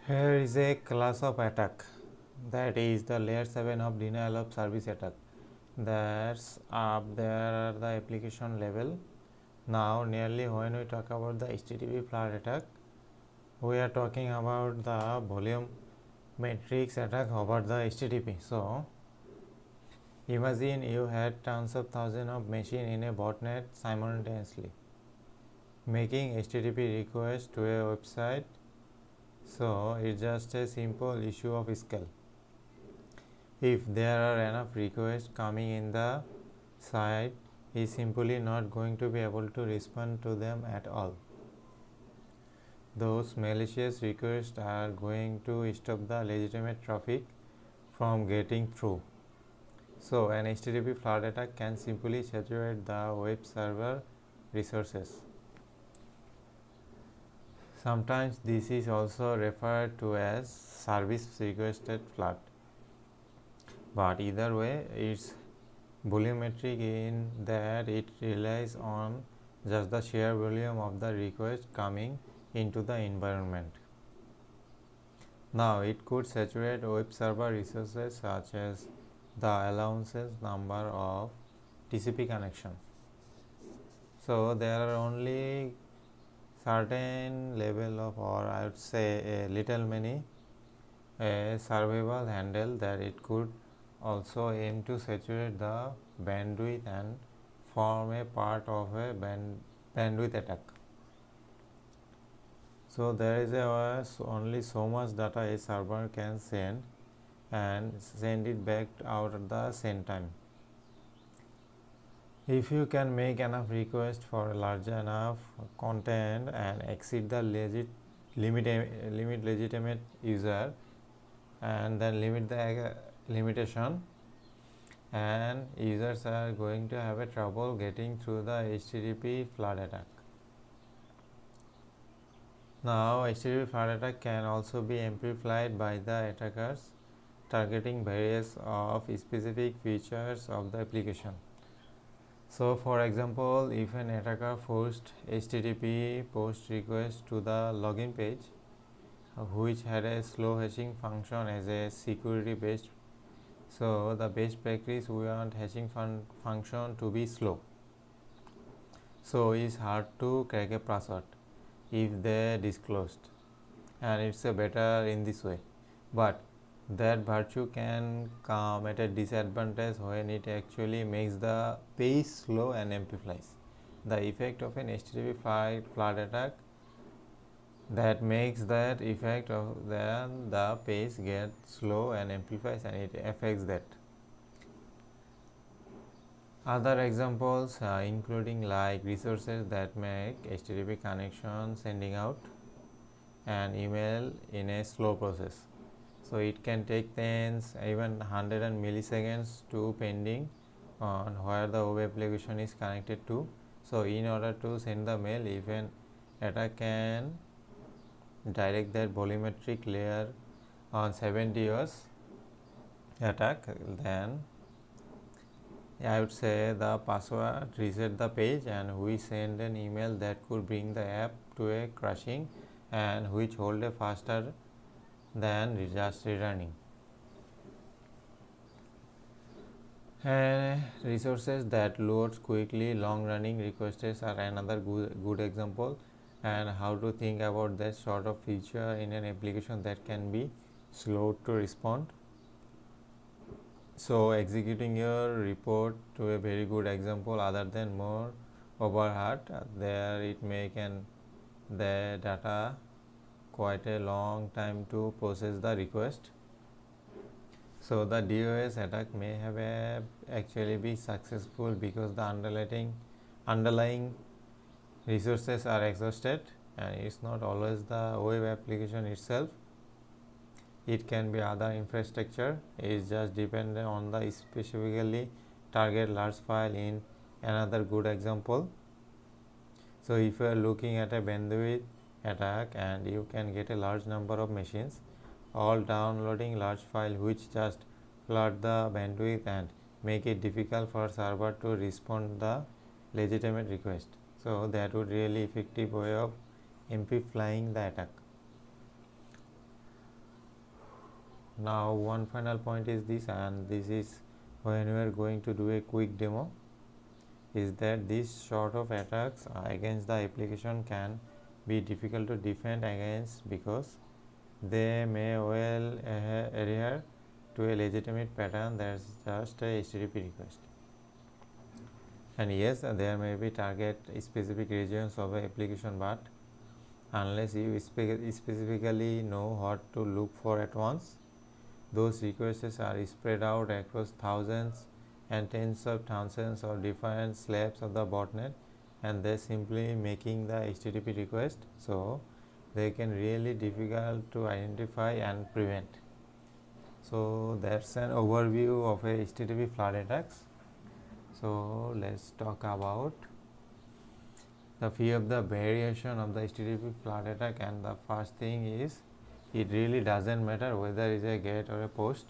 Here is a class of attack, that is the layer 7 of denial of service attack. That's up there at the application level. Now nearly when we talk about the HTTP flood attack, we are talking about the volume matrix attack over the HTTP. So imagine you had tons of thousands of machines in a botnet simultaneously making HTTP requests to a website. So it's just a simple issue of scale. If there are enough requests coming in, the site is simply not going to be able to respond to them at all. Those malicious requests are going to stop the legitimate traffic from getting through. So an HTTP flood attack can simply saturate the web server resources. Sometimes this is also referred to as service requested flood. But either way, it's volumetric in that it relies on just the sheer volume of the request coming into the environment. Now it could saturate web server resources such as the allowances number of TCP connection. So there are only certain level of, or I would say a little many, a survival handle that it could also aim to saturate the bandwidth and form a part of a bandwidth attack. So there is only so much data a server can send and send it back out at the same time. If you can make enough requests for a large enough content and exceed the limit legitimate user, and then limit the limitation, and users are going to have a trouble getting through the HTTP flood attack. Now HTTP flood attack can also be amplified by the attackers targeting various of specific features of the application. So for example, if an attacker forced HTTP post request to the login page, which had a slow hashing function as a security based, so the best practice, we want hashing function to be slow. So it's hard to crack a password if they disclosed, and it's a better in this way. But that virtue can come at a disadvantage when it actually makes the page slow and amplifies. The effect of an HTTP flood attack that makes that effect of then the page gets slow and amplifies, and it affects that. Other examples including like resources that make HTTP connection sending out an email in a slow process. So it can take tens, even 100 milliseconds to pending on where the web application is connected to. So in order to send the mail, if an attack can direct that volumetric layer on 70 years attack, then I would say the password reset the page, and we send an email that could bring the app to a crashing, and which hold a faster than just returning. And resources that loads quickly, long running requests are another good example, and how to think about that sort of feature in an application that can be slow to respond. So executing your report to a very good example, other than more overhead, there it may can the data quite a long time to process the request. So the DOS attack may have actually be successful because the underlying resources are exhausted, and it's not always the web application itself. It can be other infrastructure. It is just dependent on the specifically target large file in another good example. So if you are looking at a bandwidth attack, and you can get a large number of machines all downloading large file which just flood the bandwidth and make it difficult for server to respond the legitimate request. So that would really effective way of amplifying the attack. now one final point is this, and this is when we are going to do a quick demo, is that this sort of attacks against the application can be difficult to defend against because they may well adhere to a legitimate pattern that's just a HTTP request. And yes, there may be target specific regions of an application, but unless you specifically know what to look for at once, those requests are spread out across thousands and tens of thousands of different slabs of the botnet, and they're simply making the HTTP request, so they can really difficult to identify and prevent. So that's an overview of a HTTP flood attacks. So let's talk about the few of the variation of the HTTP flood attack, and the first thing is it really doesn't matter whether it's a GET or a POST.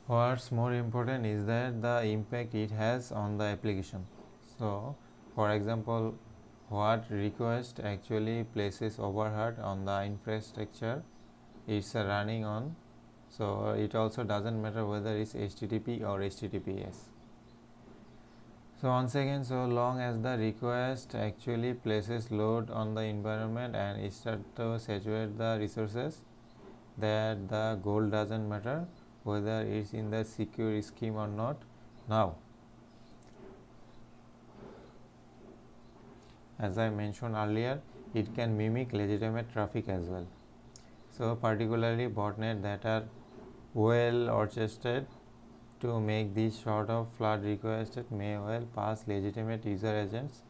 What's more important is that the impact it has on the application. So for example, what request actually places overhead on the infrastructure it's running on. So it also doesn't matter whether it's HTTP or HTTPS. So once again, so long as the request actually places load on the environment and it starts to saturate the resources, that the goal doesn't matter whether it's in the secure scheme or not. Now, as I mentioned earlier, it can mimic legitimate traffic as well. So particularly botnet that are well orchestrated to make these sort of flood requests may well pass legitimate user agents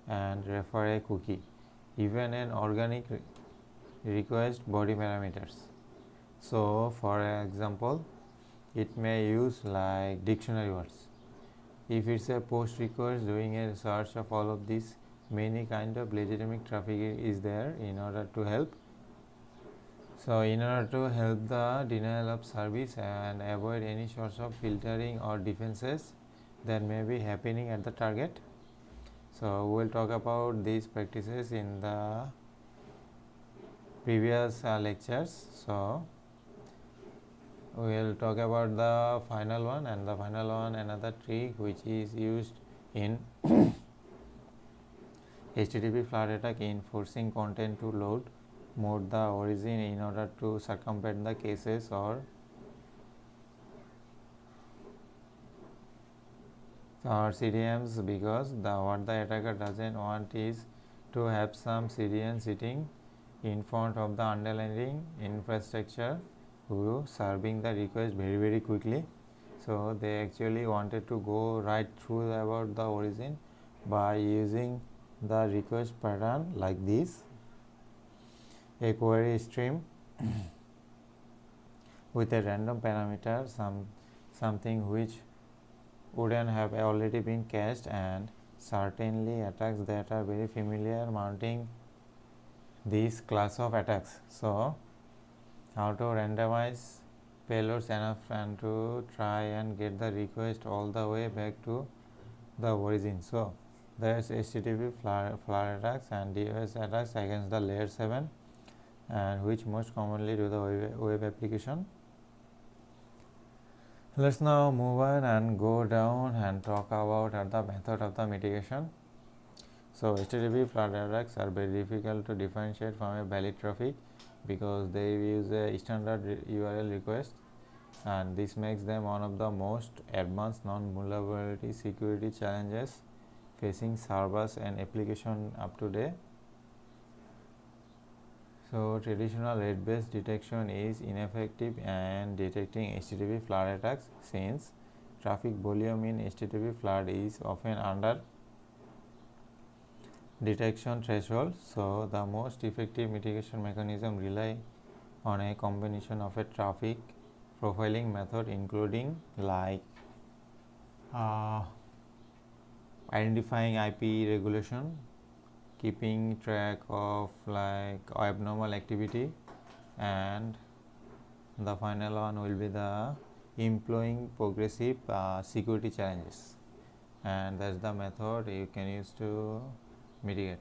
and refer a cookie, even an organic request body parameters. So for example, it may use like dictionary words. If it's a post request doing a search of all of these, many kind of legitimate traffic is there in order to help. So in order to help the denial of service and avoid any sorts of filtering or defenses that may be happening at the target. So we'll talk about these practices in the previous lectures. So we'll talk about the final one, and the final one another trick which is used in HTTP flood attack in forcing content to load mode the origin in order to circumvent the cases or CDNs, because what the attacker doesn't want is to have some CDN sitting in front of the underlying infrastructure who serving the request very quickly. So they actually wanted to go right through about the origin by using the request pattern like this, a query stream with a random parameter, something which wouldn't have already been cached, and certainly attacks that are very familiar mounting this class of attacks. So how to randomize payloads enough and to try and get the request all the way back to the origin. So there's HTTP flood attacks and DOS attacks against the layer 7, and which most commonly do the web application. Let's now move on and go down and talk about the method of the mitigation. So HTTP flood attacks are very difficult to differentiate from a valid traffic because they use a standard URL request, and this makes them one of the most advanced non-vulnerability security challenges facing servers and application up to date. So traditional rate-based detection is ineffective in detecting HTTP flood attacks since traffic volume in HTTP flood is often under detection threshold. So the most effective mitigation mechanism rely on a combination of a traffic profiling method, including like identifying IP regulation, keeping track of like abnormal activity, and the final one will be the employing progressive security challenges, and that's the method you can use to mitigate.